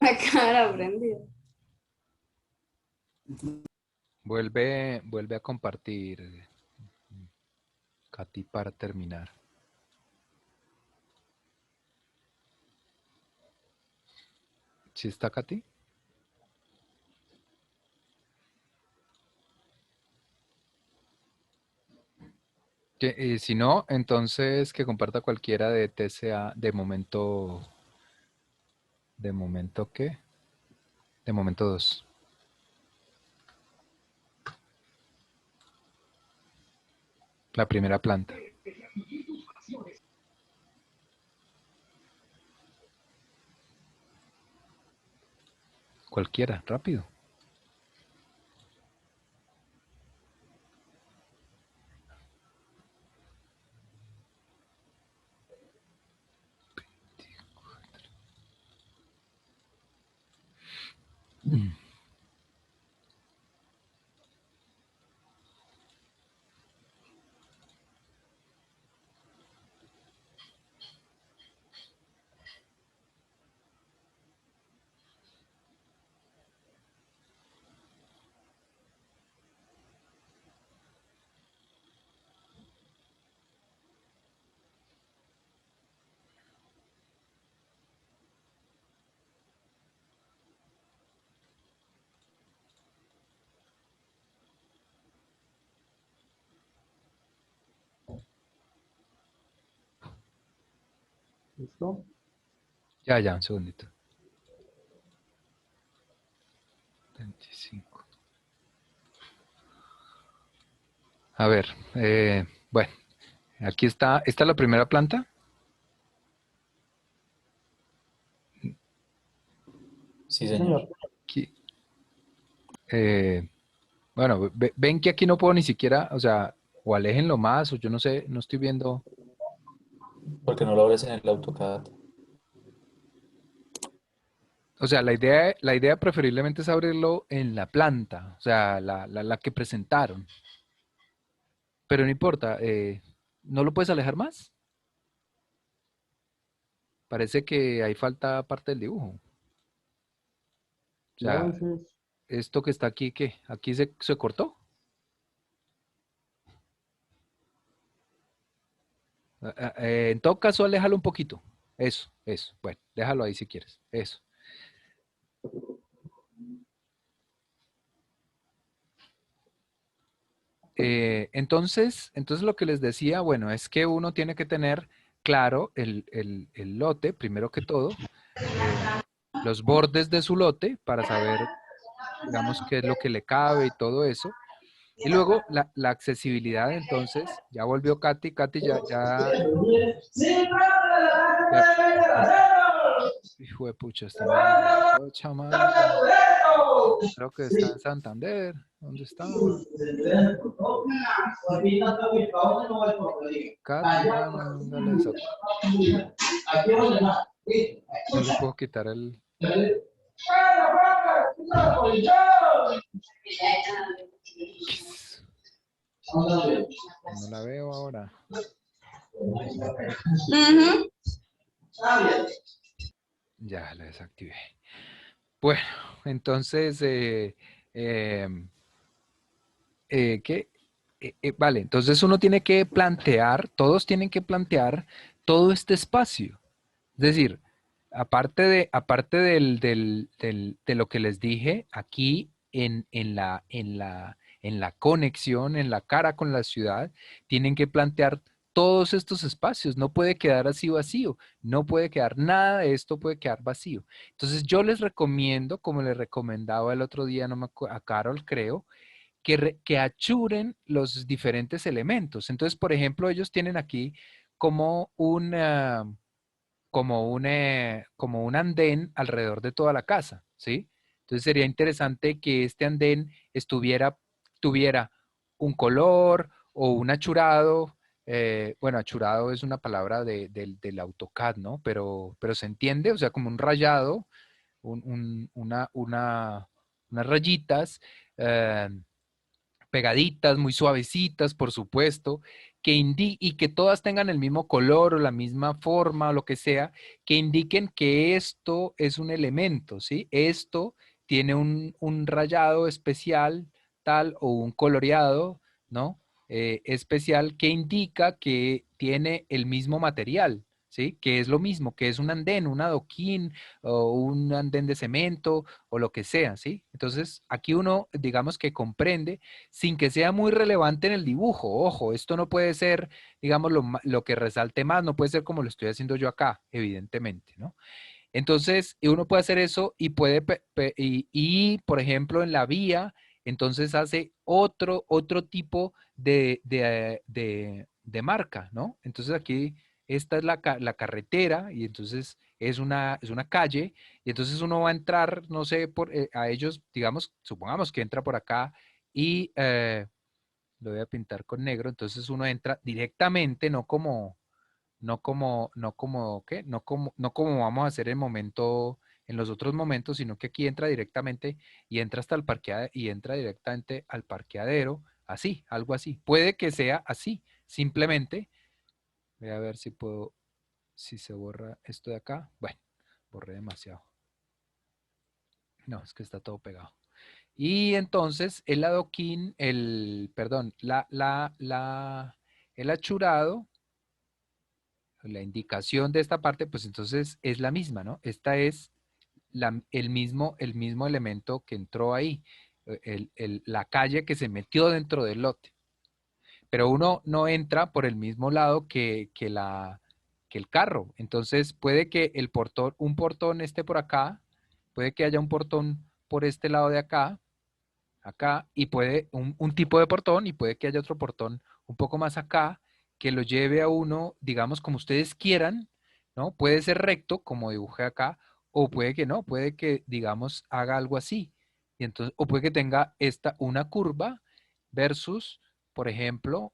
La cámara prendida. Vuelve a compartir, Katy, para terminar. ¿Sí está, Katy? Si no, entonces que comparta cualquiera de TCA ¿de momento qué? De momento 2. La primera planta. Cualquiera, rápido. ¿Listo? Ya, un segundito. 25. A ver, bueno, aquí está. ¿Esta es la primera planta? Sí, señor. Aquí. Bueno, ven que aquí no puedo ni siquiera, o sea, o aléjenlo más, o yo no sé, no estoy viendo. Porque no lo abres en el AutoCAD. O sea, la idea preferiblemente es abrirlo en la planta, o sea, la que presentaron. Pero no importa, ¿no lo puedes alejar más? Parece que ahí falta parte del dibujo. O sea, Entonces, esto que está aquí, ¿qué? ¿Aquí se cortó? En todo caso, aléjalo un poquito. Eso. Bueno, déjalo ahí si quieres. Eso. Entonces lo que les decía, bueno, es que uno tiene que tener claro el lote, primero que todo, eh, los bordes de su lote para saber, digamos, qué es lo que le cabe y todo eso. Y luego la accesibilidad, entonces, ya volvió Katy. Katy ya, hijo de pucha, está mirando la cocha, mano. Creo que está en Santander. ¿Dónde está? Katy, mano, póngale eso. No le puedo quitar el... No la veo ahora. Ujú. Ya la desactivé. Bueno, entonces, ¿qué? Vale, entonces uno tiene que plantear, todos tienen que plantear todo este espacio. Es decir, aparte de lo que les dije, aquí en la conexión, en la cara con la ciudad, tienen que plantear todos estos espacios. No puede quedar así vacío. No puede quedar nada de esto, puede quedar vacío. Entonces yo les recomiendo, como les recomendaba el otro día, no me a Carol, creo, que achuren los diferentes elementos. Entonces, por ejemplo, ellos tienen aquí como como un andén alrededor de toda la casa, ¿sí? Entonces sería interesante que este andén tuviera un color o un achurado. Bueno, achurado es una palabra del AutoCAD, ¿no? Pero se entiende, o sea, como un rayado, unas rayitas, eh, pegaditas, muy suavecitas, por supuesto, y que todas tengan el mismo color o la misma forma o lo que sea, que indiquen que esto es un elemento, ¿sí? Esto tiene un rayado especial, tal, o un coloreado, ¿no? Especial que indica que tiene el mismo material, ¿sí? Que es lo mismo, que es un andén, un adoquín o un andén de cemento o lo que sea, ¿sí? Entonces, aquí uno, digamos que comprende sin que sea muy relevante en el dibujo. Ojo, esto no puede ser, digamos, lo que resalte más, no puede ser como lo estoy haciendo yo acá, evidentemente, ¿no? Entonces, uno puede hacer eso y puede, por ejemplo, en la vía, entonces hace otro tipo de marca, ¿no? Entonces aquí, esta es la carretera y entonces es una calle y entonces uno va a entrar, no sé, a ellos, digamos, supongamos que entra por acá y lo voy a pintar con negro, entonces uno entra directamente, ¿qué? No como vamos a hacer en los otros momentos, sino que aquí entra directamente y entra hasta el parqueadero y entra directamente al parqueadero, así, algo así. Puede que sea así, simplemente, voy a ver si se borra esto de acá. Bueno, borré demasiado. No, es que está todo pegado. Y entonces el adoquín, perdón, el achurado, la indicación de esta parte, pues entonces es la misma, ¿no? Esta es el mismo elemento que entró ahí, la calle que se metió dentro del lote. Pero uno no entra por el mismo lado que el carro. Entonces puede que un portón esté por acá, puede que haya un portón por este lado de acá, y puede un tipo de portón, y puede que haya otro portón un poco más acá, que lo lleve a uno, digamos, como ustedes quieran, ¿no? Puede ser recto, como dibujé acá, o puede que no, puede que, digamos, haga algo así. Y entonces, o puede que tenga una curva versus, por ejemplo,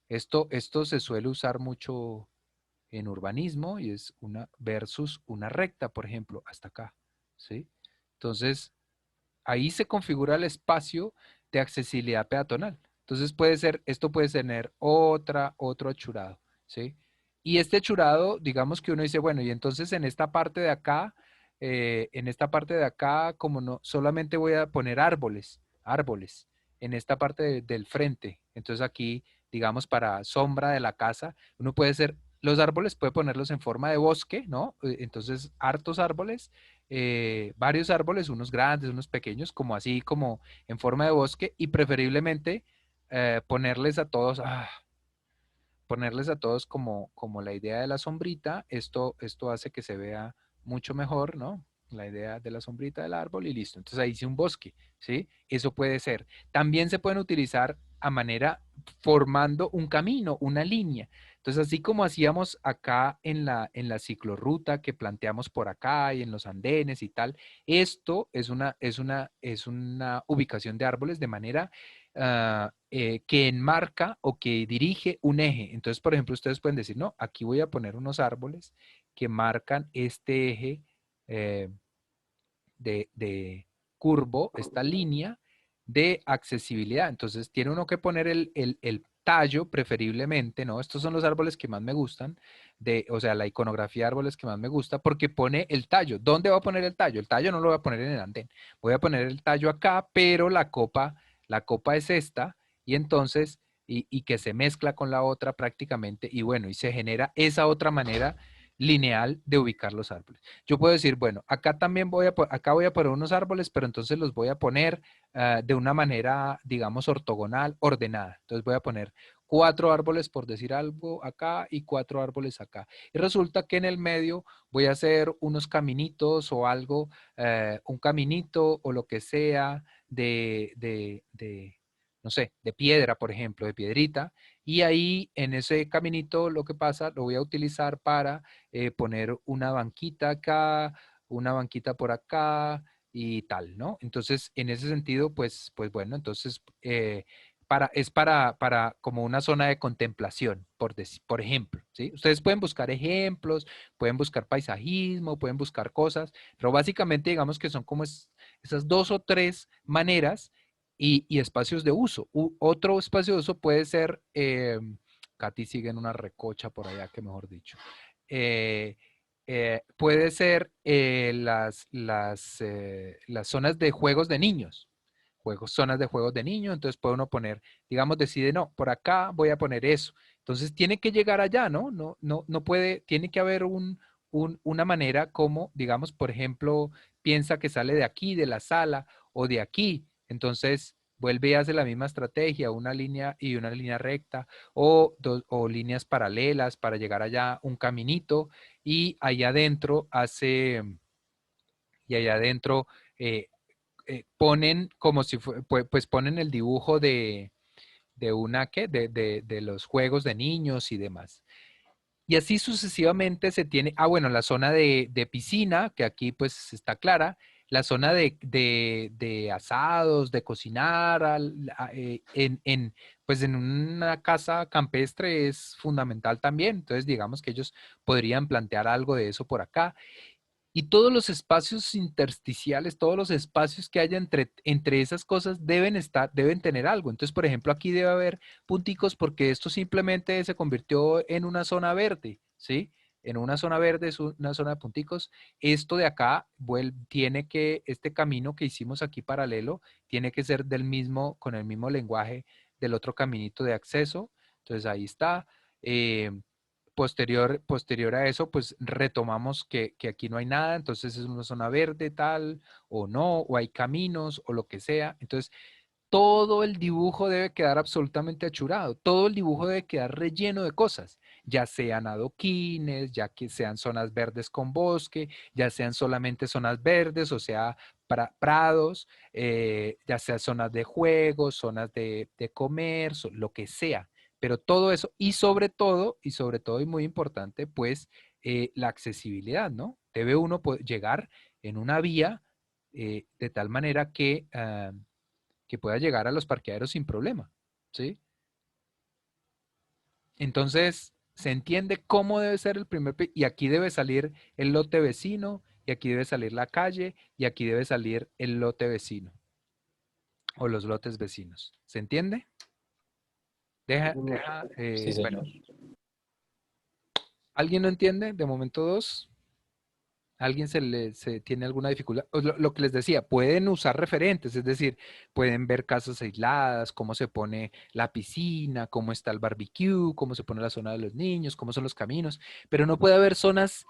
esto se suele usar mucho en urbanismo y es una versus una recta, por ejemplo, hasta acá, ¿sí? Entonces, ahí se configura el espacio de accesibilidad peatonal. Entonces esto puede tener otro achurado, ¿sí? Y este achurado, digamos que uno dice, bueno, y entonces en esta parte de acá, como no, solamente voy a poner árboles, en esta parte del frente. Entonces aquí, digamos, para sombra de la casa, uno puede ser, los árboles puede ponerlos en forma de bosque, ¿no? Entonces, hartos árboles, varios árboles, unos grandes, unos pequeños, como así, como en forma de bosque, y preferiblemente ponerles a todos, como la idea de la sombrita. Esto hace que se vea mucho mejor, ¿no? La idea de la sombrita del árbol y listo. Entonces ahí sí un bosque, ¿sí? Eso puede ser. También se pueden utilizar a manera formando un camino, una línea. Entonces, así como hacíamos acá en la ciclorruta que planteamos por acá y en los andenes y tal, esto es una ubicación de árboles de manera que enmarca o que dirige un eje. Entonces, por ejemplo, ustedes pueden decir, no, aquí voy a poner unos árboles que marcan este eje eh, de curvo, esta línea de accesibilidad. Entonces, tiene uno que poner el tallo preferiblemente, ¿no? Estos son los árboles que más me gustan, o sea, la iconografía de árboles que más me gusta, porque pone el tallo. ¿Dónde va a poner el tallo? El tallo no lo voy a poner en el andén. Voy a poner el tallo acá, pero la copa es esta, y entonces, y que se mezcla con la otra prácticamente, y bueno, y se genera esa otra manera lineal de ubicar los árboles. Yo puedo decir, bueno, acá voy a poner unos árboles, pero entonces los voy a poner de una manera, digamos, ortogonal, ordenada. Entonces voy a poner 4 árboles, por decir algo, acá y 4 árboles acá. Y resulta que en el medio voy a hacer unos caminitos o algo, un caminito o lo que sea no sé, de piedra, por ejemplo, de piedrita. Y ahí en ese caminito lo que pasa, lo voy a utilizar para poner una banquita acá, una banquita por acá y tal, ¿no? Entonces, en ese sentido, pues bueno, entonces es para como una zona de contemplación, por ejemplo, ¿sí? Ustedes pueden buscar ejemplos, pueden buscar paisajismo, pueden buscar cosas, pero básicamente digamos que son como esas 2 o 3 maneras y espacios de uso. Otro espacio de uso puede ser, Katy sigue en una recocha por allá, que mejor dicho. Puede ser las zonas de juegos de niños. Zonas de juegos de niños, entonces puede uno poner, digamos, decide, no, por acá voy a poner eso. Entonces tiene que llegar allá, ¿no? No puede, tiene que haber una manera como, digamos, por ejemplo, piensa que sale de aquí, de la sala, o de aquí. Entonces vuelve y hace la misma estrategia, una línea y una línea recta, o líneas paralelas para llegar allá, un caminito, y allá adentro hace, y allá adentro eh, ponen como si pues ponen el dibujo de una, ¿qué? De los juegos de niños y demás. Y así sucesivamente se tiene, bueno, la zona de piscina, que aquí pues está clara, la zona de asados, de cocinar, pues en una casa campestre es fundamental también. Entonces, digamos que ellos podrían plantear algo de eso por acá. Y todos los espacios intersticiales, todos los espacios que haya entre esas cosas deben tener algo. Entonces, por ejemplo, aquí debe haber punticos porque esto simplemente se convirtió en una zona verde, ¿sí? En una zona verde es una zona de punticos. Esto de acá este camino que hicimos aquí paralelo, tiene que ser con el mismo lenguaje del otro caminito de acceso. Entonces, ahí está. Posterior a eso, pues retomamos que aquí no hay nada, entonces es una zona verde tal, o no, o hay caminos, o lo que sea. Entonces, todo el dibujo debe quedar absolutamente achurado, todo el dibujo debe quedar relleno de cosas, ya sean adoquines, ya que sean zonas verdes con bosque, ya sean solamente zonas verdes, o sea, prados, ya sea zonas de juegos, zonas de comercio, lo que sea. Pero todo eso, y sobre todo, y muy importante, pues la accesibilidad, ¿no? Debe uno llegar en una vía de tal manera que pueda llegar a los parqueaderos sin problema, ¿sí? Entonces, se entiende cómo debe ser el y aquí debe salir el lote vecino, y aquí debe salir la calle, y aquí debe salir el lote vecino, o los lotes vecinos. ¿Se entiende? Sí, Bueno, señor. ¿alguien no entiende? De momento dos. ¿Alguien tiene alguna dificultad? Lo que les decía, pueden usar referentes, es decir, pueden ver casas aisladas, cómo se pone la piscina, cómo está el barbecue, cómo se pone la zona de los niños, cómo son los caminos, pero no puede haber zonas,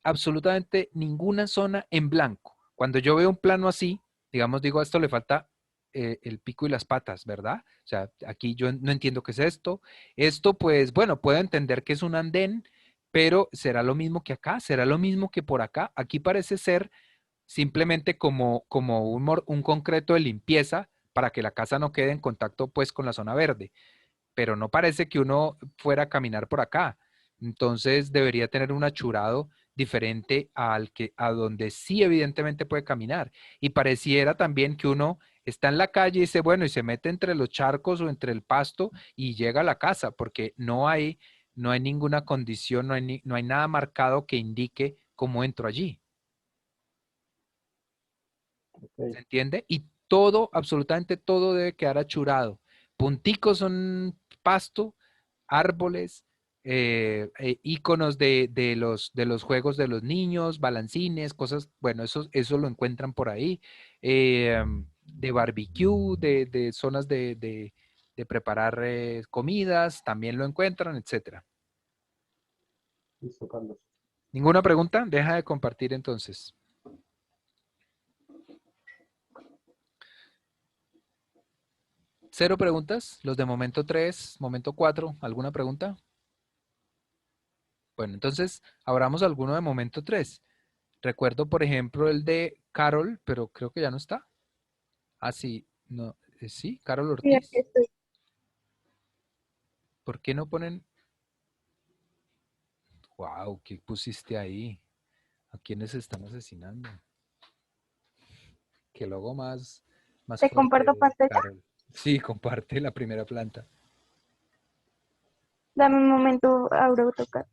absolutamente ninguna zona en blanco. Cuando yo veo un plano así, digamos, digo, a esto le falta el pico y las patas, ¿verdad? O sea, aquí yo no entiendo qué es esto. Esto, pues, bueno, puedo entender que es un andén, pero será lo mismo que acá, será lo mismo que por acá. Aquí parece ser simplemente como un concreto de limpieza para que la casa no quede en contacto, pues, con la zona verde, pero no parece que uno fuera a caminar por acá. Entonces debería tener un achurado diferente a donde sí evidentemente puede caminar. Y pareciera también que uno está en la calle y dice, bueno, y se mete entre los charcos o entre el pasto y llega a la casa, porque no hay ninguna condición, no hay nada marcado que indique cómo entro allí. ¿Se entiende? Y todo, absolutamente todo debe quedar achurado. Punticos son pasto, árboles, iconos de los juegos de los niños, balancines, cosas, bueno, eso lo encuentran por ahí. De barbecue, de zonas de preparar comidas, también lo encuentran, etcétera. Listo, Carlos. ¿Ninguna pregunta? Deja de compartir entonces. ¿Cero preguntas? Los de momento 3, momento 4, ¿alguna pregunta? Bueno, entonces abramos alguno de momento 3. Recuerdo, por ejemplo, el de Carol, pero creo que ya no está. Ah, sí, no, sí, Carol Sí, aquí Ortiz. estoy. ¿Por qué no ponen? Wow, ¿qué pusiste ahí? ¿A quiénes están asesinando? Qué logo más Te comparto fuerte, pantalla. Carol. Sí, comparte la primera planta. Dame un momento, abro AutoCAD.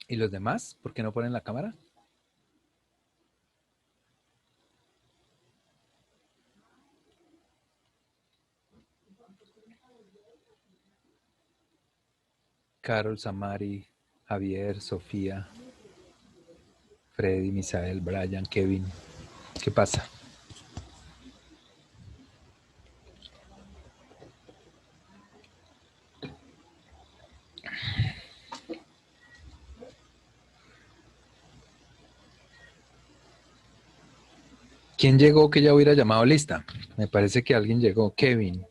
¿Y los demás? ¿Por qué no ponen la cámara? Carol, Samari, Javier, Sofía, Freddy, Misael, Brian, Kevin. ¿Qué pasa? ¿Quién llegó que ya hubiera llamado lista? Me parece que alguien llegó. Kevin.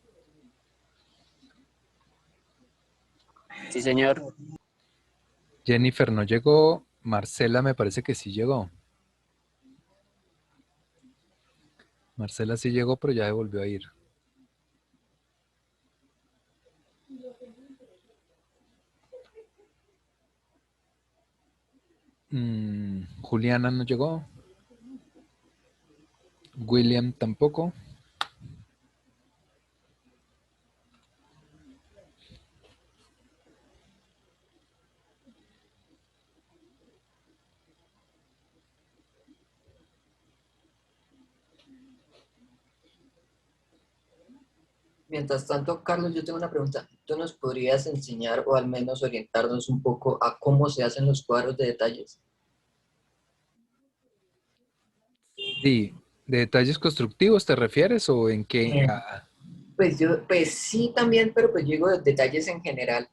Sí, señor. Jennifer no llegó. Marcela me parece que sí llegó. Marcela sí llegó, pero ya se volvió a ir. Juliana no llegó. William tampoco. Mientras tanto, Carlos, yo tengo una pregunta. ¿Tú nos podrías enseñar o al menos orientarnos un poco a cómo se hacen los cuadros de detalles? Sí, ¿de detalles constructivos te refieres o en qué? Pues sí también, pero pues yo digo de detalles en general,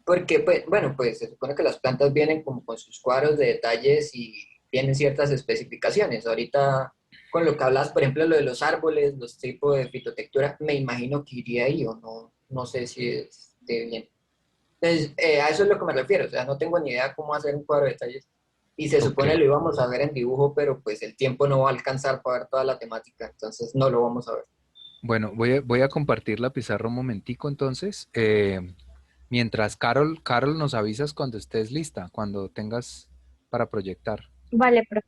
porque pues, bueno, pues se supone que las plantas vienen como con sus cuadros de detalles y tienen ciertas especificaciones. Ahorita con lo que hablas, por ejemplo, lo de los árboles, los tipos de fitotectura, me imagino que iría ahí o no, no sé si esté bien. Entonces, a eso es lo que me refiero, o sea, no tengo ni idea cómo hacer un cuadro de detalles. Y se Ok. supone lo íbamos a ver en dibujo, pero pues el tiempo no va a alcanzar para ver toda la temática, entonces no lo vamos a ver. Bueno, voy a compartir la pizarra un momentico entonces. Mientras Carol nos avisas cuando estés lista, cuando tengas para proyectar. Vale, profe.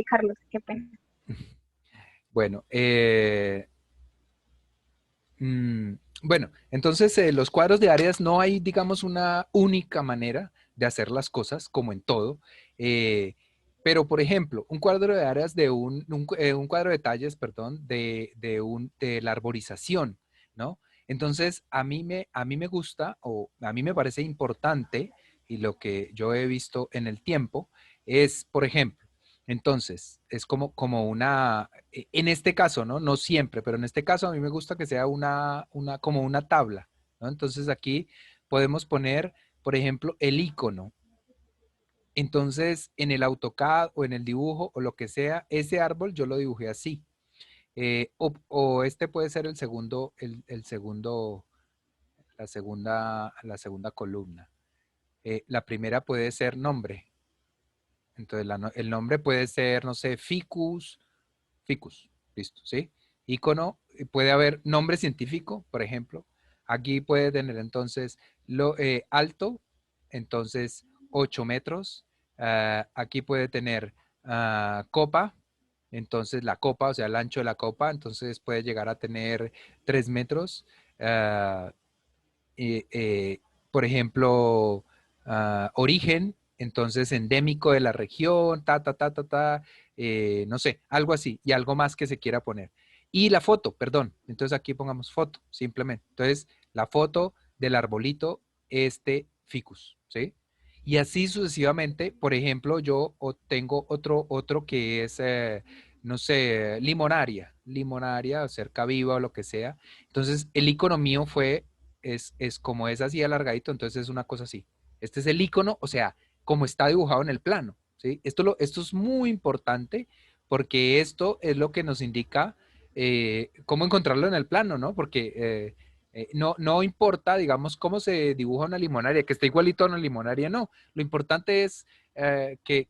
Carlos, qué pena. Bueno, bueno, entonces los cuadros de áreas no hay, digamos, una única manera de hacer las cosas, como en todo. Pero, por ejemplo, un cuadro de áreas de un cuadro de detalles, perdón, de la arborización, ¿no? Entonces, a mí me gusta o a mí me parece importante y lo que yo he visto en el tiempo es, por ejemplo, entonces, es como en este caso, ¿no? No siempre, pero en este caso a mí me gusta que sea como una tabla, ¿no? Entonces aquí podemos poner, por ejemplo, el icono. Entonces, en el AutoCAD o en el dibujo o lo que sea, ese árbol yo lo dibujé así. O este puede ser el segundo, la segunda columna. La primera puede ser nombre. Entonces, el nombre puede ser, no sé, ficus, listo, ¿sí? Icono, puede haber nombre científico, por ejemplo. Aquí puede tener entonces alto, entonces 8 metros. Aquí puede tener copa, entonces la copa, o sea, el ancho de la copa, entonces puede llegar a tener 3 metros. Ah, eh, eh, por ejemplo, origen, entonces endémico de la región, no sé, algo así, y algo más que se quiera poner. Y la foto, perdón, entonces aquí pongamos foto, simplemente. Entonces, la foto del arbolito, ficus, ¿sí? Y así sucesivamente, por ejemplo, yo tengo otro que es, no sé, limonaria, o cerca viva o lo que sea. Entonces, el icono mío es como es así alargadito, entonces es una cosa así. Este es el icono, o sea, como está dibujado en el plano, ¿sí? Esto es muy importante porque esto es lo que nos indica cómo encontrarlo en el plano, ¿no? Porque no importa, digamos, cómo se dibuja una limonaria, que esté igualito a una limonaria, no. Lo importante es que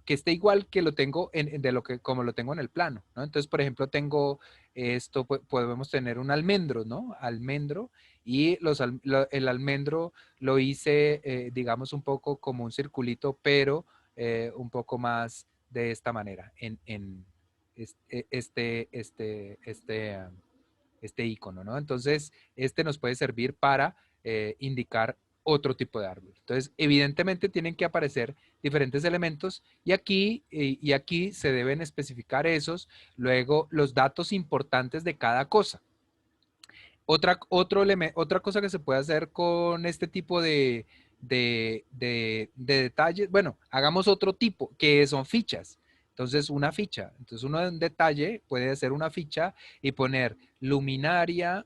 esté igual que lo tengo como lo tengo en el plano, ¿no? Entonces, por ejemplo, tengo esto, podemos tener un almendro, ¿no? Almendro, y el almendro lo hice, digamos, un poco como un circulito, pero un poco más de esta manera, en este icono, ¿no? Entonces, este nos puede servir para indicar otro tipo de árbol. Entonces, evidentemente tienen que aparecer diferentes elementos y aquí se deben especificar esos, luego los datos importantes de cada cosa. Otra cosa que se puede hacer con este tipo de detalles, bueno, hagamos otro tipo, que son fichas. Entonces, una ficha. Entonces, uno de un detalle puede hacer una ficha y poner luminaria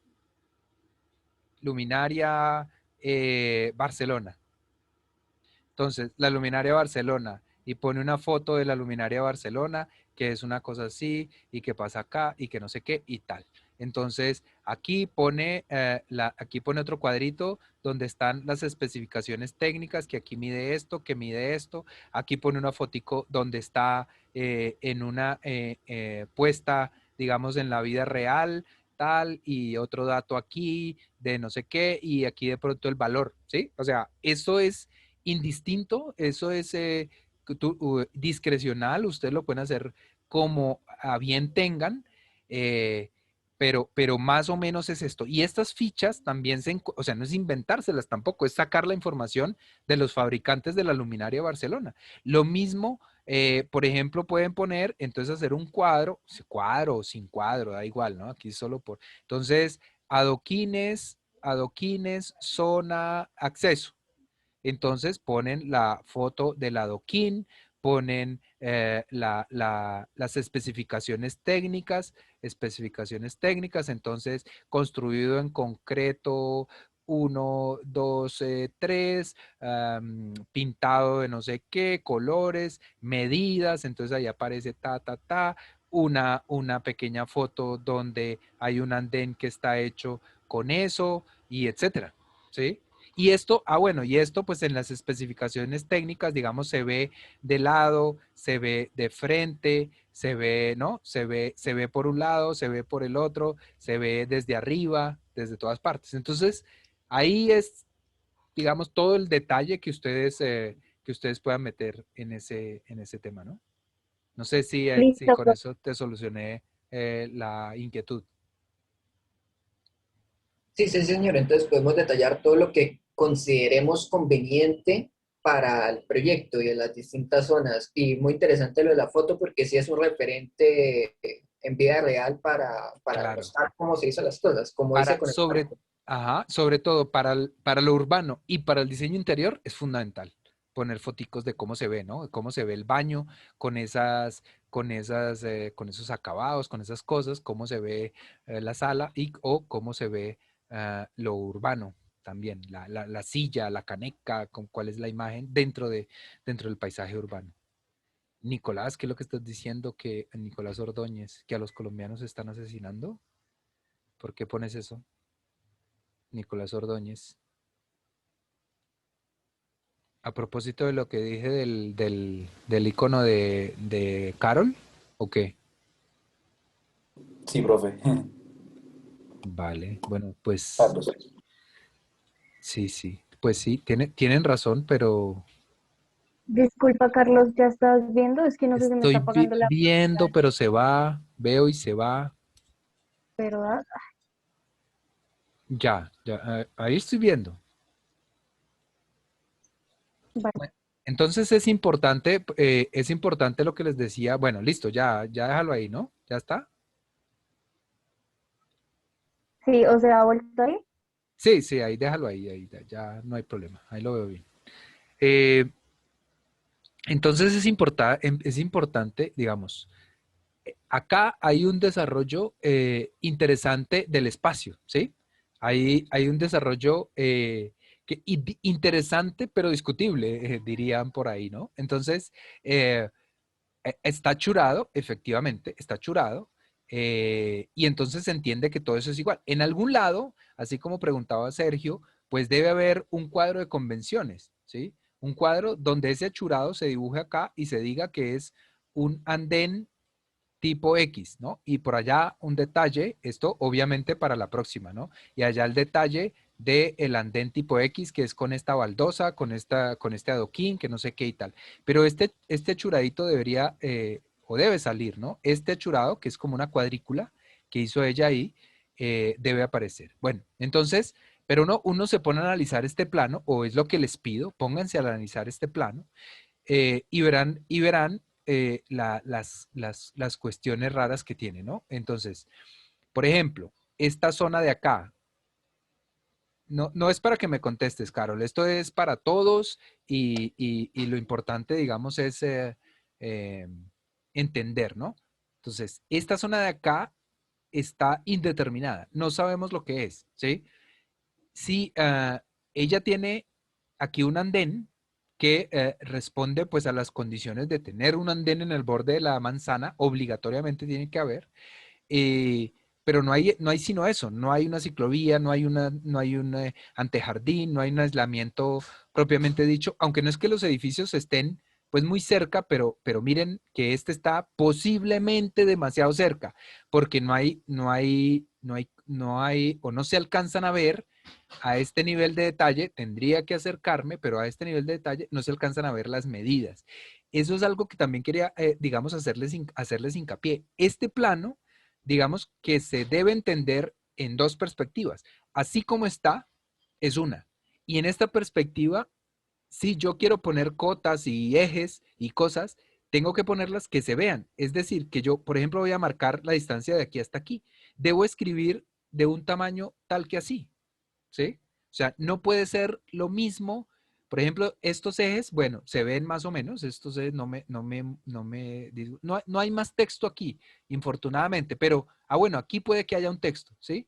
Barcelona. Entonces, la luminaria Barcelona y pone una foto de la luminaria Barcelona, que es una cosa así y que pasa acá y que no sé qué y tal. Entonces, aquí pone otro cuadrito donde están las especificaciones técnicas, que aquí mide esto, que mide esto. Aquí pone una fotico donde está en una puesta, digamos, en la vida real, tal, y otro dato aquí de no sé qué, y aquí de pronto el valor, ¿sí? O sea, eso es indistinto, eso es discrecional, ustedes lo pueden hacer como a bien tengan, eh, pero más o menos es esto. Y estas fichas también o sea, no es inventárselas tampoco, es sacar la información de los fabricantes de la luminaria Barcelona. Lo mismo, por ejemplo, pueden poner, entonces hacer un cuadro o sin cuadro, da igual, ¿no? Aquí solo por... Entonces, adoquines, zona, acceso. Entonces ponen la foto del adoquín, ponen las especificaciones técnicas, entonces construido en concreto 1, 2, 3, pintado de no sé qué, colores, medidas, entonces ahí aparece una pequeña foto donde hay un andén que está hecho con eso y etcétera, ¿sí? Y esto, bueno, y esto pues en las especificaciones técnicas, digamos, se ve de lado, se ve de frente, se ve, ¿no? Se ve por un lado, se ve por el otro, se ve desde arriba, desde todas partes. Entonces, ahí es, digamos, todo el detalle que ustedes puedan meter en ese tema, ¿no? No sé si Listo, con eso te solucioné la inquietud. Sí, sí, señor. Entonces podemos detallar todo lo que consideremos conveniente para el proyecto y en las distintas zonas. Y muy interesante lo de la foto porque sí es un referente en vida real para Claro. mostrar cómo se hizo las cosas, cómo dice con el campo. Sobre todo para lo urbano y para el diseño interior es fundamental poner foticos de cómo se ve, ¿no? Cómo se ve el baño con esos acabados, con esas cosas, cómo se ve la sala o cómo se ve lo urbano también, la silla, la caneca, con cuál es la imagen dentro del paisaje urbano. Nicolás, ¿qué es lo que estás diciendo? Que Nicolás Ordóñez, que a los colombianos están asesinando. ¿Por qué pones eso? Nicolás Ordóñez. A propósito de lo que dije del icono de Carol, ¿o qué? Sí, profe. Vale, bueno, pues Carlos. sí, pues sí, tienen razón, pero disculpa, Carlos, ¿ya estás viendo? Es que no sé si me estoy está apagando la viendo, pero se va, veo y se va. ¿verdad? Ya, ahí estoy viendo. Vale. Entonces es importante lo que les decía. Bueno, listo, ya déjalo ahí, ¿no? ¿Ya está? Sí, o sea, vuelto ahí. Sí, ahí déjalo ahí ya no hay problema, ahí lo veo bien. Eh, entonces es importante, digamos, acá hay un desarrollo interesante del espacio, ¿sí? Hay un desarrollo interesante pero discutible, dirían por ahí, ¿no? Entonces, eh, está churado, efectivamente, está churado, y entonces se entiende que todo eso es igual. En algún lado, así como preguntaba Sergio, pues debe haber un cuadro de convenciones, ¿sí? Un cuadro donde ese achurado se dibuje acá y se diga que es un andén tipo X, ¿no? Y por allá un detalle, esto obviamente para la próxima, ¿no? Y allá el detalle del andén tipo X, que es con esta baldosa, con este adoquín, que no sé qué y tal. Pero este churadito debería, o debe salir, ¿no? Este achurado, que es como una cuadrícula que hizo ella ahí, debe aparecer. Bueno, entonces, Pero uno se pone a analizar este plano, o es lo que les pido, pónganse a analizar este plano, y verán las cuestiones raras que tiene, ¿no? Entonces, por ejemplo, esta zona de acá, no es para que me contestes, Carol, esto es para todos y lo importante, digamos, es entender, ¿no? Entonces, esta zona de acá está indeterminada, no sabemos lo que es, ¿sí? Sí, ella tiene aquí un andén que responde pues a las condiciones de tener un andén en el borde de la manzana, obligatoriamente tiene que haber, eh, pero no hay sino eso, no hay una ciclovía, no hay un antejardín, no hay un aislamiento propiamente dicho, aunque no es que los edificios estén pues muy cerca, pero miren que este está posiblemente demasiado cerca, porque no hay, o no se alcanzan a ver a este nivel de detalle, tendría que acercarme, pero a este nivel de detalle no se alcanzan a ver las medidas. Eso es algo que también quería, digamos, hacerles hincapié. Este plano, digamos, que se debe entender en dos perspectivas. Así como está, es una. Y en esta perspectiva, si yo quiero poner cotas y ejes y cosas, tengo que ponerlas que se vean. Es decir, que yo, por ejemplo, voy a marcar la distancia de aquí hasta aquí. Debo escribir de un tamaño tal que así. ¿Sí? O sea, no puede ser lo mismo. Por ejemplo, estos ejes, bueno, se ven más o menos, estos ejes no hay más texto aquí, infortunadamente, pero, bueno, aquí puede que haya un texto, ¿sí?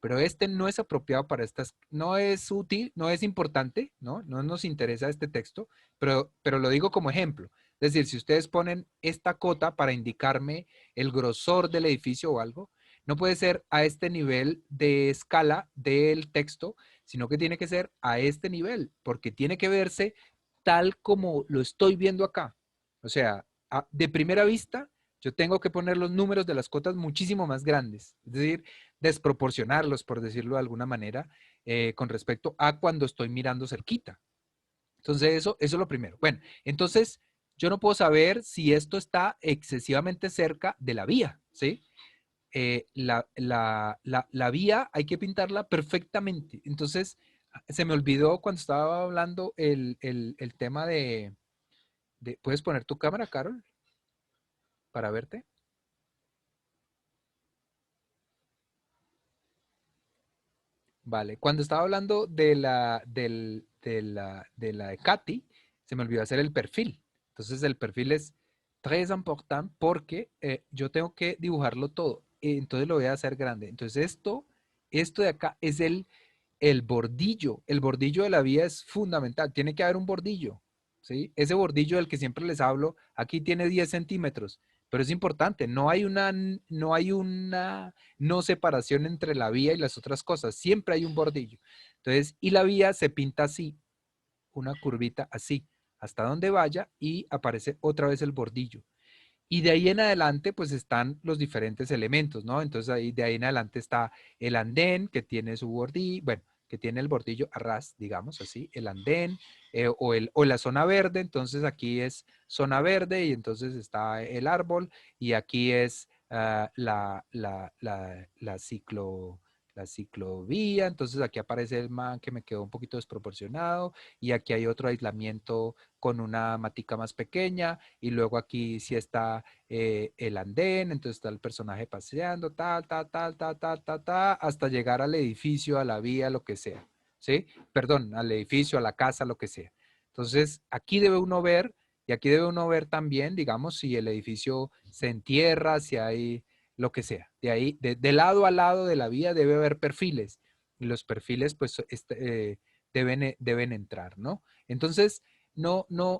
Pero este no es apropiado para estas, no es útil, no es importante, ¿no? No nos interesa este texto, pero lo digo como ejemplo. Es decir, si ustedes ponen esta cota para indicarme el grosor del edificio o algo, no puede ser a este nivel de escala del texto, sino que tiene que ser a este nivel, porque tiene que verse tal como lo estoy viendo acá. O sea, de primera vista, yo tengo que poner los números de las cotas muchísimo más grandes, es decir, desproporcionarlos, por decirlo de alguna manera, con respecto a cuando estoy mirando cerquita. Entonces, eso es lo primero. Bueno, entonces, yo no puedo saber si esto está excesivamente cerca de la vía, ¿sí? La vía hay que pintarla perfectamente. Entonces, se me olvidó cuando estaba hablando el tema ¿puedes poner tu cámara, Carol, para verte? Vale, cuando estaba hablando de la ECATI, se me olvidó hacer el perfil. Entonces, el perfil es très important porque yo tengo que dibujarlo todo. Entonces, lo voy a hacer grande. Entonces, esto de acá es el bordillo. El bordillo de la vía es fundamental. Tiene que haber un bordillo, ¿sí? Ese bordillo del que siempre les hablo, aquí tiene 10 centímetros, pero es importante. No hay una no separación entre la vía y las otras cosas. Siempre hay un bordillo. Entonces, y la vía se pinta así, una curvita así, hasta donde vaya y aparece otra vez el bordillo. Y de ahí en adelante, pues están los diferentes elementos, ¿no? Entonces, de ahí en adelante está el andén que tiene su bordillo, bueno, que tiene el bordillo a ras, digamos así, el andén o la zona verde. Entonces, aquí es zona verde y entonces está el árbol y aquí es la ciclovía. Entonces, aquí aparece el man que me quedó un poquito desproporcionado y aquí hay otro aislamiento con una matica más pequeña y luego aquí sí está el andén, entonces está el personaje paseando, tal, hasta llegar al edificio, a la vía, lo que sea, ¿sí? Perdón, al edificio, a la casa, lo que sea. Entonces, aquí debe uno ver, y aquí debe uno ver también, digamos, si el edificio se entierra, si hay lo que sea. De ahí, de lado a lado de la vía debe haber perfiles, y los perfiles, pues, deben entrar, ¿no? Entonces,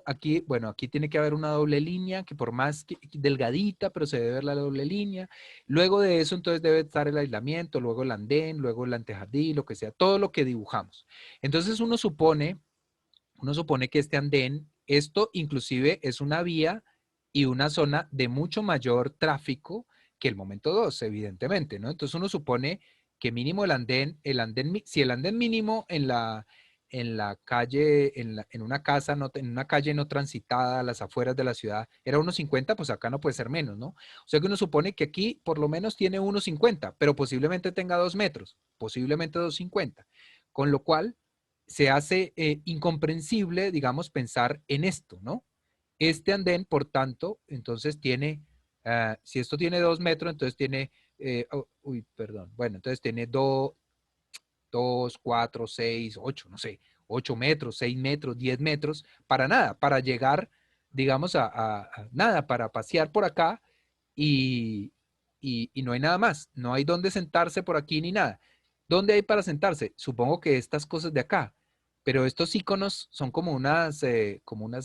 aquí, bueno, aquí tiene que haber una doble línea, que por más delgadita, pero se debe ver la doble línea. Luego de eso, entonces debe estar el aislamiento, luego el andén, luego el antejardín, lo que sea, todo lo que dibujamos. Entonces uno supone que este andén, esto inclusive es una vía y una zona de mucho mayor tráfico que el momento 2, evidentemente, ¿no? Entonces uno supone que mínimo si el andén mínimo en la calle, en una casa, en una calle no transitada a las afueras de la ciudad, era 1,50, pues acá no puede ser menos, ¿no? O sea que uno supone que aquí por lo menos tiene 1,50, pero posiblemente tenga 2 metros, posiblemente 2,50. Con lo cual se hace incomprensible, digamos, pensar en esto, ¿no? Este andén, por tanto, entonces tiene, si esto tiene 2 metros, entonces tiene, perdón, bueno, entonces tiene 2, 4, 6, 8, no sé, 8 metros, 6 metros, 10 metros, para nada, para llegar, digamos, a nada, para pasear por acá y no hay nada más, no hay dónde sentarse por aquí ni nada. ¿Dónde hay para sentarse? Supongo que estas cosas de acá, pero estos iconos son como unas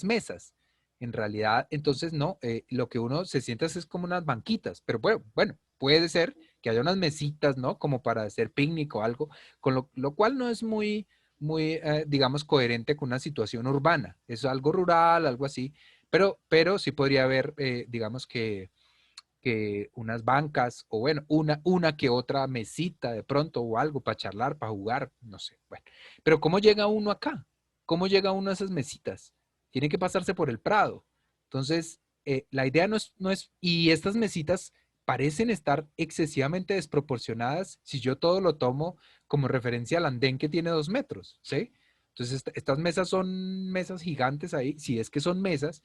mesas. En realidad, entonces no, lo que uno se sienta es como unas banquitas, pero bueno, puede ser que haya unas mesitas, ¿no? Como para hacer picnic o algo, con lo cual no es muy, digamos, coherente con una situación urbana. Es algo rural, algo así, pero sí podría haber, digamos que unas bancas o bueno, una que otra mesita de pronto o algo para charlar, para jugar, no sé. Bueno, pero ¿cómo llega uno acá? ¿Cómo llega uno a esas mesitas? Tiene que pasarse por el Prado. Entonces, la idea no es, y estas mesitas parecen estar excesivamente desproporcionadas si yo todo lo tomo como referencia al andén que tiene 2 metros, ¿sí? Entonces, estas mesas son mesas gigantes ahí, si es que son mesas,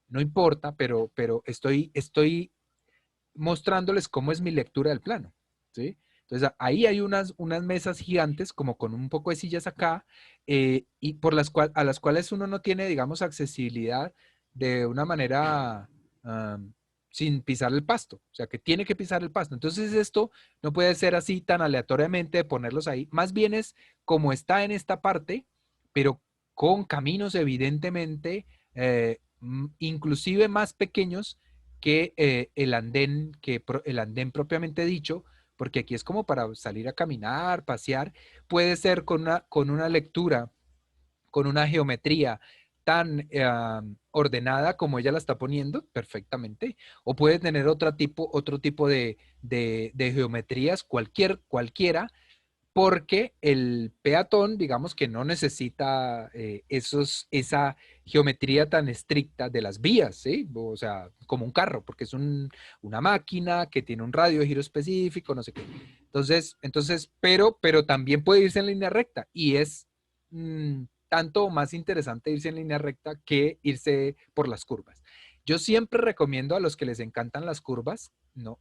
no importa, pero estoy mostrándoles cómo es mi lectura del plano, ¿sí? Entonces ahí hay unas mesas gigantes como con un poco de sillas acá y a las cuales uno no tiene, digamos, accesibilidad de una manera sin pisar el pasto, o sea que tiene que pisar el pasto. Entonces esto no puede ser así tan aleatoriamente de ponerlos ahí, más bien es como está en esta parte, pero con caminos evidentemente inclusive más pequeños que el andén propiamente dicho, porque aquí es como para salir a caminar, pasear, puede ser con una lectura, con una geometría tan ordenada como ella la está poniendo, perfectamente, o puede tener otro tipo de geometrías, cualquiera, porque el peatón, digamos que no necesita esa geometría tan estricta de las vías, ¿sí? O sea, como un carro, porque es una máquina que tiene un radio de giro específico, no sé qué. Entonces, pero también puede irse en línea recta y es tanto más interesante irse en línea recta que irse por las curvas. Yo siempre recomiendo a los que les encantan las curvas, no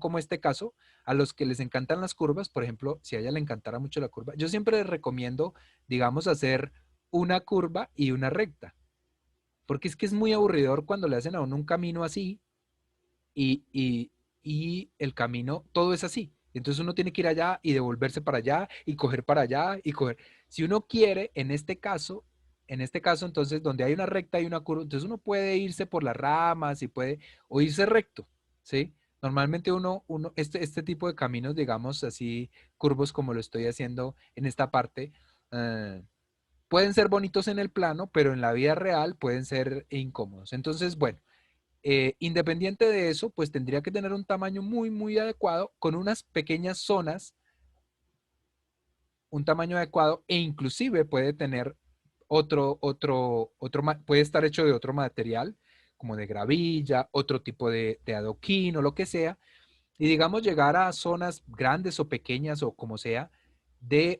como este caso, a los que les encantan las curvas, por ejemplo, si a ella le encantara mucho la curva, yo siempre les recomiendo, digamos, hacer una curva y una recta, porque es que es muy aburridor cuando le hacen a uno un camino así y el camino, todo es así. Entonces uno tiene que ir allá y devolverse para allá y coger para allá y coger. Si uno quiere, en este caso, entonces, donde hay una recta y una curva, entonces uno puede irse por las ramas y puede, o irse recto, ¿sí? Normalmente este tipo de caminos, digamos así, curvos como lo estoy haciendo en esta parte, eh, pueden ser bonitos en el plano, pero en la vida real pueden ser incómodos. Entonces, bueno, independiente de eso, pues tendría que tener un tamaño muy, muy adecuado con unas pequeñas zonas, un tamaño adecuado e inclusive puede tener puede estar hecho de otro material, como de gravilla, otro tipo de adoquín o lo que sea, y digamos llegar a zonas grandes o pequeñas o como sea, de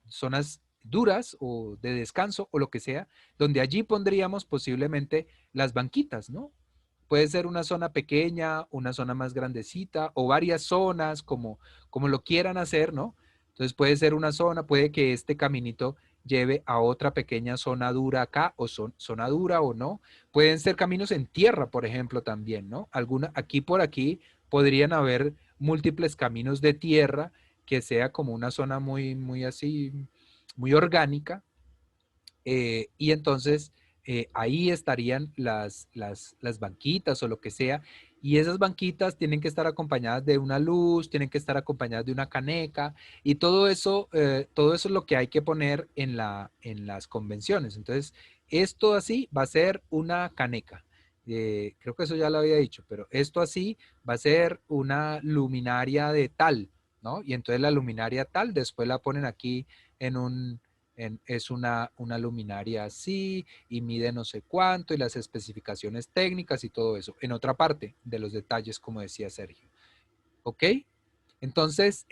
zonas duras o de descanso o lo que sea, donde allí pondríamos posiblemente las banquitas, ¿no? Puede ser una zona pequeña, una zona más grandecita o varias zonas como lo quieran hacer, ¿no? Entonces puede ser una zona, puede que este caminito lleve a otra pequeña zona dura acá o zona dura o no. Pueden ser caminos en tierra, por ejemplo, también, ¿no? Aquí por aquí podrían haber múltiples caminos de tierra que sea como una zona muy, muy así, muy orgánica, y entonces ahí estarían las banquitas o lo que sea. Y esas banquitas tienen que estar acompañadas de una luz, tienen que estar acompañadas de una caneca y todo eso es lo que hay que poner en las convenciones. Entonces, esto así va a ser una caneca. Creo que eso ya lo había dicho, pero esto así va a ser una luminaria de tal, ¿no? Y entonces la luminaria tal, después la ponen aquí es una luminaria así y mide no sé cuánto y las especificaciones técnicas y todo eso, en otra parte de los detalles, como decía Sergio. ¿Ok? Entonces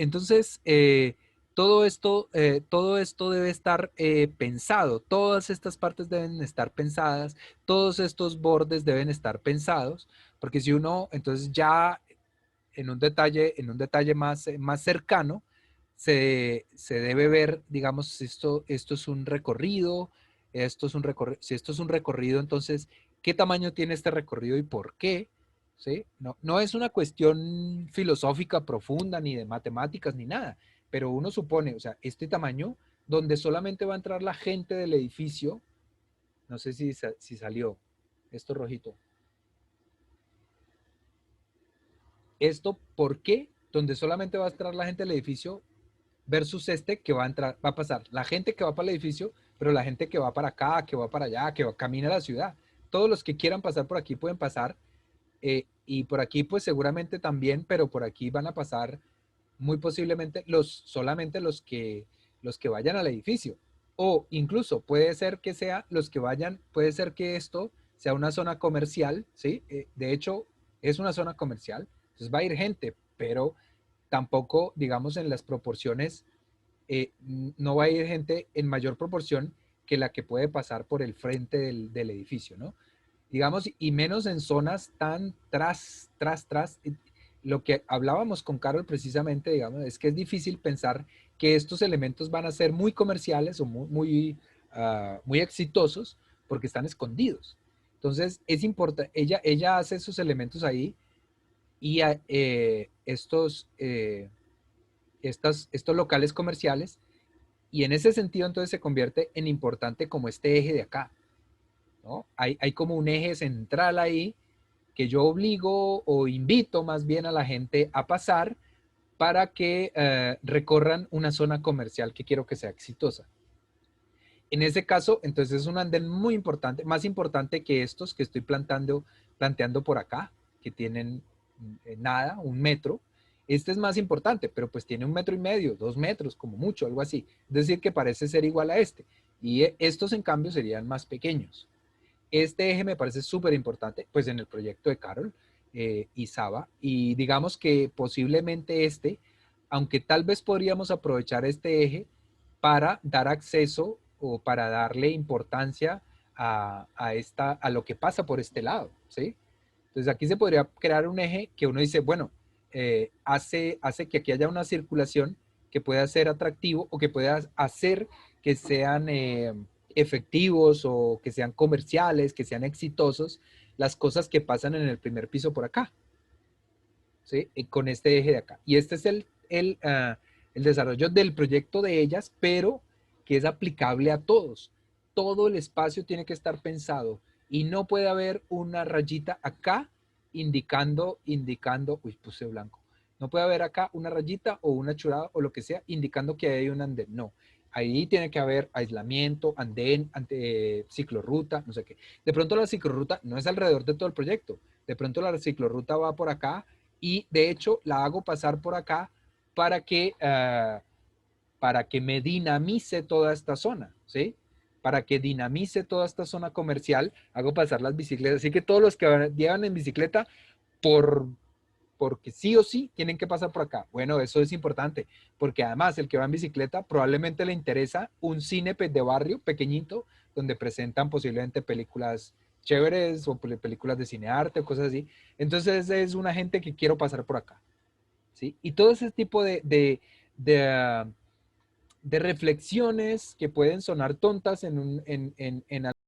todo esto debe estar pensado, todas estas partes deben estar pensadas, todos estos bordes deben estar pensados, porque si uno, entonces ya en un detalle más cercano, se debe ver, digamos, si esto es un recorrido, si esto es un recorrido, entonces, ¿qué tamaño tiene este recorrido y por qué? ¿Sí? No es una cuestión filosófica profunda, ni de matemáticas, ni nada, pero uno supone, o sea, este tamaño, donde solamente va a entrar la gente del edificio, no sé si salió esto rojito. Esto, ¿por qué? Donde solamente va a entrar la gente del edificio versus este que va a pasar la gente que va para el edificio, pero la gente que va para acá, que va para allá, camina a la ciudad. Todos los que quieran pasar por aquí pueden pasar, y por aquí pues seguramente también, pero por aquí van a pasar muy posiblemente solamente los que vayan al edificio. O incluso puede ser que sea los que vayan, puede ser que esto sea una zona comercial, ¿sí? De hecho, es una zona comercial, entonces va a ir gente, pero tampoco, digamos, en las proporciones, no va a ir gente en mayor proporción que la que puede pasar por el frente del edificio, ¿no? Digamos, y menos en zonas tan tras. Lo que hablábamos con Carol precisamente, digamos, es que es difícil pensar que estos elementos van a ser muy comerciales o muy exitosos porque están escondidos. Entonces, es importante, ella hace esos elementos ahí y estos locales comerciales, y en ese sentido entonces se convierte en importante como este eje de acá, ¿no? Hay como un eje central ahí que yo obligo o invito más bien a la gente a pasar para que recorran una zona comercial que quiero que sea exitosa. En ese caso, entonces es un andén muy importante, más importante que estos que estoy planteando por acá, que tienen nada, 1 metro. Este es más importante, pero pues tiene 1,5 metros, 2 metros, como mucho, algo así. Es decir, que parece ser igual a este. Y estos, en cambio, serían más pequeños. Este eje me parece súper importante, pues en el proyecto de Carol y Saba. Y digamos que posiblemente aunque tal vez podríamos aprovechar este eje para dar acceso o para darle importancia a lo que pasa por este lado, ¿sí? Entonces aquí se podría crear un eje que uno dice, bueno, hace que aquí haya una circulación que pueda ser atractivo o que pueda hacer que sean efectivos o que sean comerciales, que sean exitosos, las cosas que pasan en el primer piso por acá, ¿sí? Con este eje de acá. Y este es el desarrollo del proyecto de ellas, pero que es aplicable a todos. Todo el espacio tiene que estar pensado y no puede haber una rayita acá indicando, uy, puse blanco. No puede haber acá una rayita o una churada o lo que sea indicando que hay un andén. No, ahí tiene que haber aislamiento, andén, ciclorruta, no sé qué. De pronto la ciclorruta no es alrededor de todo el proyecto. De pronto la ciclorruta va por acá y de hecho la hago pasar por acá para que me dinamice toda esta zona, ¿sí? Para que dinamice toda esta zona comercial, hago pasar las bicicletas. Así que todos los que llevan en bicicleta, porque sí o sí tienen que pasar por acá. Bueno, eso es importante, porque además el que va en bicicleta probablemente le interesa un cine de barrio pequeñito, donde presentan posiblemente películas chéveres o películas de cinearte o cosas así. Entonces es una gente que quiero pasar por acá, ¿sí? Y todo ese tipo de reflexiones que pueden sonar tontas en